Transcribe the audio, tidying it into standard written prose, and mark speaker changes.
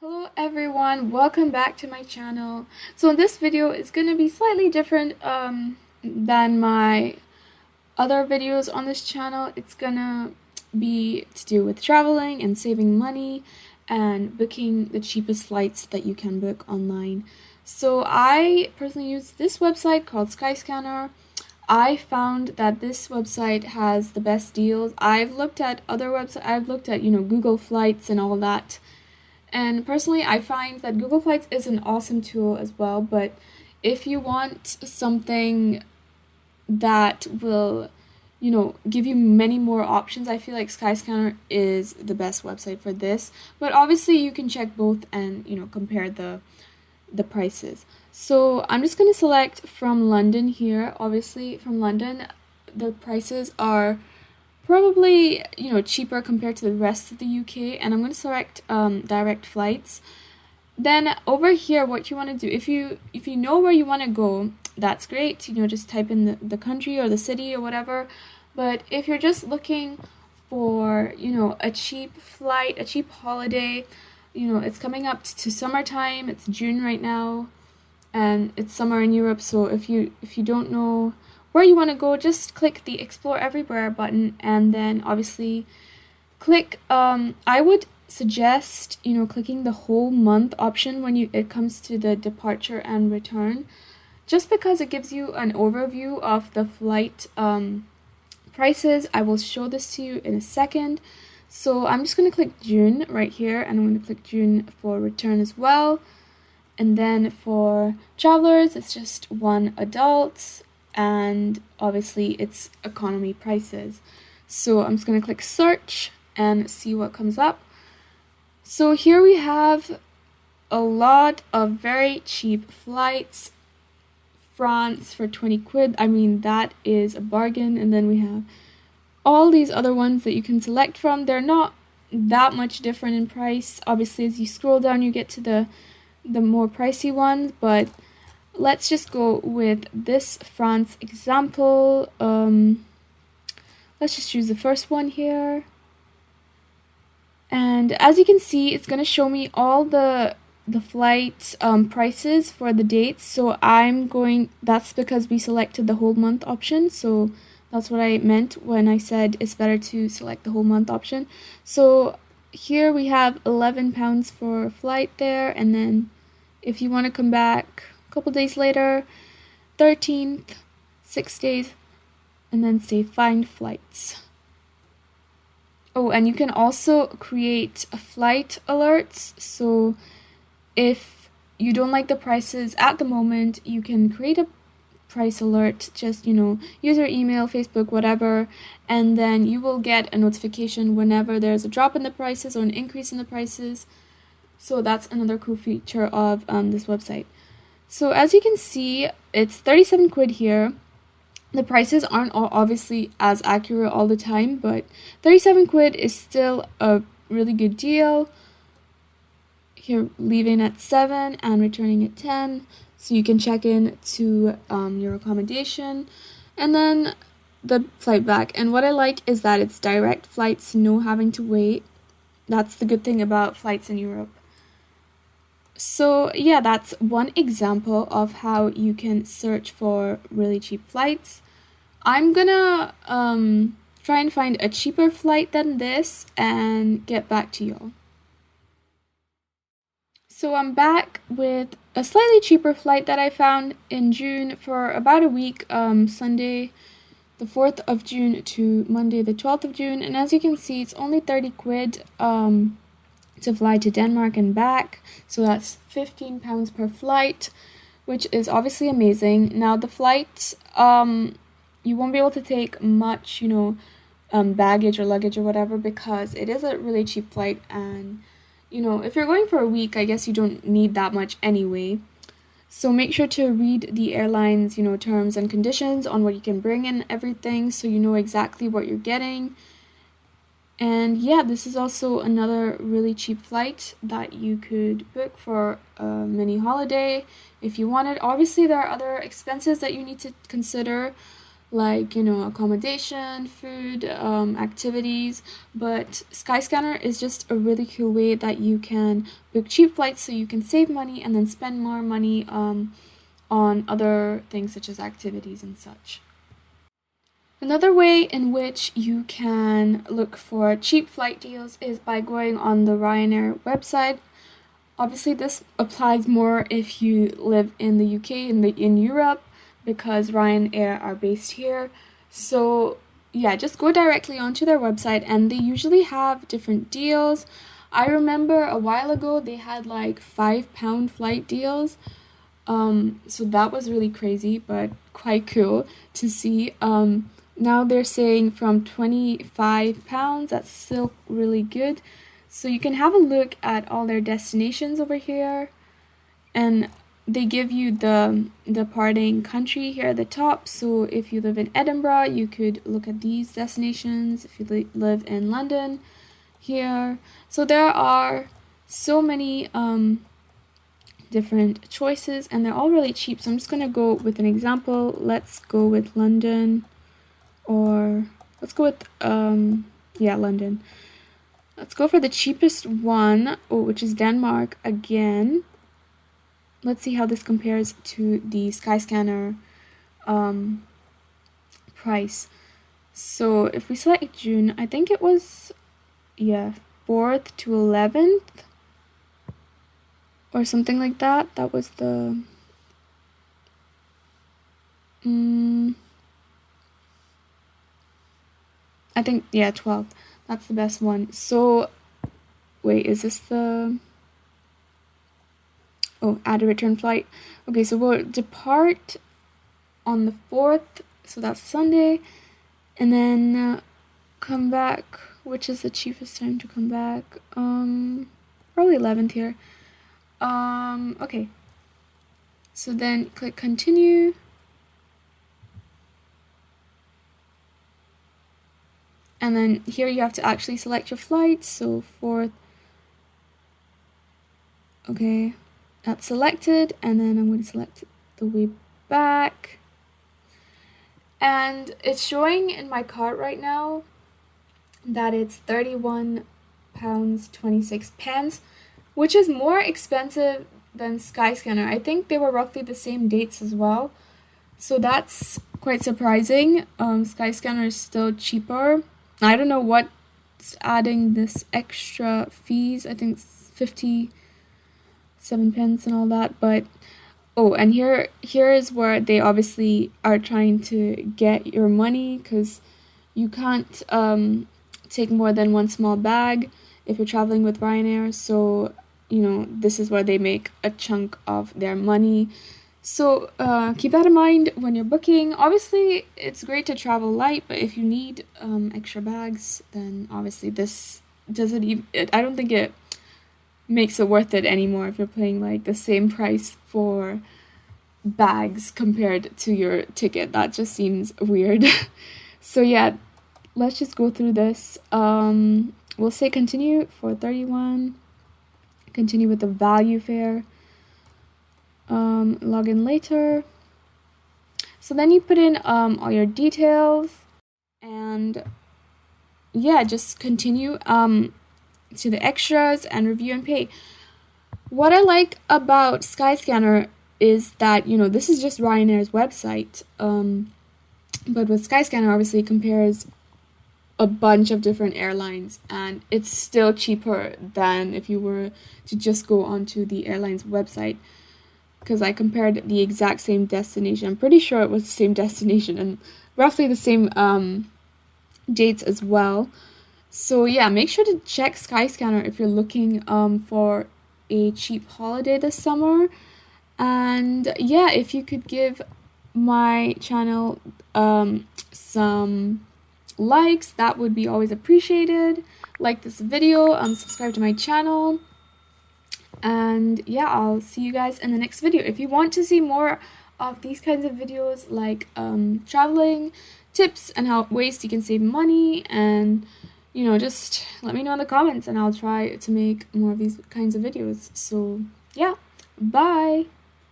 Speaker 1: Hello everyone, welcome back to my channel. So in this video it's going to be slightly different than my other videos on this channel. It's gonna be to do with traveling and saving money and booking the cheapest flights that you can book online. So I personally use this website called Skyscanner. I found that this website has the best deals. I've looked at other websites, I've looked at, Google Flights and all that. And personally, I find that Google Flights is an awesome tool as well, but if you want something that will, give you many more options, I feel like Skyscanner is the best website for this. But obviously, you can check both and, compare the prices. So I'm just going to select from London here. Obviously, from London, the prices are probably cheaper compared to the rest of the UK, and I'm going to select direct flights. Then over here, what you want to do, if you know where you want to go, that's great. Just type in the country or the city or whatever. But if you're just looking for a cheap flight, a cheap holiday, it's coming up to summertime. It's June right now, and it's summer in Europe. So if you don't know where you want to go, just click the Explore Everywhere button, and then obviously click, I would suggest, clicking the whole month option when it comes to the departure and return, just because it gives you an overview of the flight prices. I will show this to you in a second. So I'm just going to click June right here, and I'm going to click June for return as well. And then for travelers, it's just one adult, and obviously it's economy prices. So I'm just going to click search and see what comes up. So here we have a lot of very cheap flights. France for 20 quid, I mean, that is a bargain. And then we have all these other ones that you can select from. They're not that much different in price. Obviously, as you scroll down, you get to the more pricey ones, but let's just go with this France example. Let's just choose the first one here. And as you can see, it's going to show me all the flight prices for the dates. So that's because we selected the whole month option. So that's what I meant when I said it's better to select the whole month option. So here we have £11 for a flight there, and then if you want to come back a couple days later, 13th, 6 days, and then say find flights. Oh, and you can also create flight alerts. So if you don't like the prices at the moment, you can create a price alert. Just use your email, Facebook, whatever, and then you will get a notification whenever there's a drop in the prices or an increase in the prices. So that's another cool feature of this website. So as you can see, it's 37 quid here. The prices aren't obviously as accurate all the time, but 37 quid is still a really good deal. Here, leaving at 7 and returning at 10. So you can check in to your accommodation and then the flight back. And what I like is that it's direct flights, no having to wait. That's the good thing about flights in Europe. So yeah, that's one example of how you can search for really cheap flights. I'm gonna try and find a cheaper flight than this and get back to y'all. So I'm back with a slightly cheaper flight that I found in June for about a week, Sunday the 4th of June to Monday the 12th of June. And as you can see, it's only 30 quid to fly to Denmark and back. So that's £15 per flight, which is obviously amazing. Now the flight, you won't be able to take much, baggage or luggage or whatever, because it is a really cheap flight. And, if you're going for a week, I guess you don't need that much anyway. So make sure to read the airline's, terms and conditions on what you can bring and everything, so you know exactly what you're getting. And yeah, this is also another really cheap flight that you could book for a mini holiday if you wanted. Obviously, there are other expenses that you need to consider, like, you know, accommodation, food, activities. But Skyscanner is just a really cool way that you can book cheap flights so you can save money and then spend more money on other things such as activities and such. Another way in which you can look for cheap flight deals is by going on the Ryanair website. Obviously, this applies more if you live in the UK and in Europe, because Ryanair are based here. So yeah, just go directly onto their website and they usually have different deals. I remember a while ago they had like £5 flight deals. So that was really crazy, but quite cool to see. Now they're saying from £25, that's still really good. So you can have a look at all their destinations over here, and they give you the departing country here at the top. So if you live in Edinburgh, you could look at these destinations. If you live in London, here. So there are so many different choices, and they're all really cheap. So I'm just gonna go with an example. Let's go with London, or let's go with London. Let's go for the cheapest one, which is Denmark again. Let's see how this compares to the Skyscanner price. So if we select June, I think it was 4th to 11th or something like that. That was the I think 12th. That's the best one. So wait, is this the add a return flight? Okay, so we'll depart on the 4th, so that's Sunday, and then come back, which is the cheapest time to come back? Probably 11th here. Okay. So then click continue. And then here you have to actually select your flight. So 4th. Okay, that's selected, and then I'm going to select the way back. And it's showing in my cart right now that it's £31.26, which is more expensive than Skyscanner. I think they were roughly the same dates as well. So that's quite surprising. Skyscanner is still cheaper. I don't know what's adding this extra fees. I think 57 pence and all that, but and here is where they obviously are trying to get your money, because you can't take more than one small bag if you're traveling with Ryanair. So, you know, this is where they make a chunk of their money. So keep that in mind when you're booking. Obviously, it's great to travel light, but if you need extra bags, then obviously this doesn't even, I don't think it makes it worth it anymore if you're paying like the same price for bags compared to your ticket. That just seems weird. So yeah, let's just go through this. We'll say continue for 31, continue with the value fare, log in later. So then you put in all your details, and yeah, just continue to the extras and review and pay. What I like about Skyscanner is that, you know, this is just Ryanair's website, but with Skyscanner, obviously, it compares a bunch of different airlines, and it's still cheaper than if you were to just go onto the airline's website, because I compared the exact same destination. I'm pretty sure it was the same destination and roughly the same dates as well. So yeah, make sure to check Skyscanner if you're looking for a cheap holiday this summer. And yeah, if you could give my channel some likes, that would be always appreciated. Like this video, subscribe to my channel, and yeah, I'll see you guys in the next video. If you want to see more of these kinds of videos, like traveling tips and how ways you can save money, and you know, just let me know in the comments and I'll try to make more of these kinds of videos. So yeah, bye.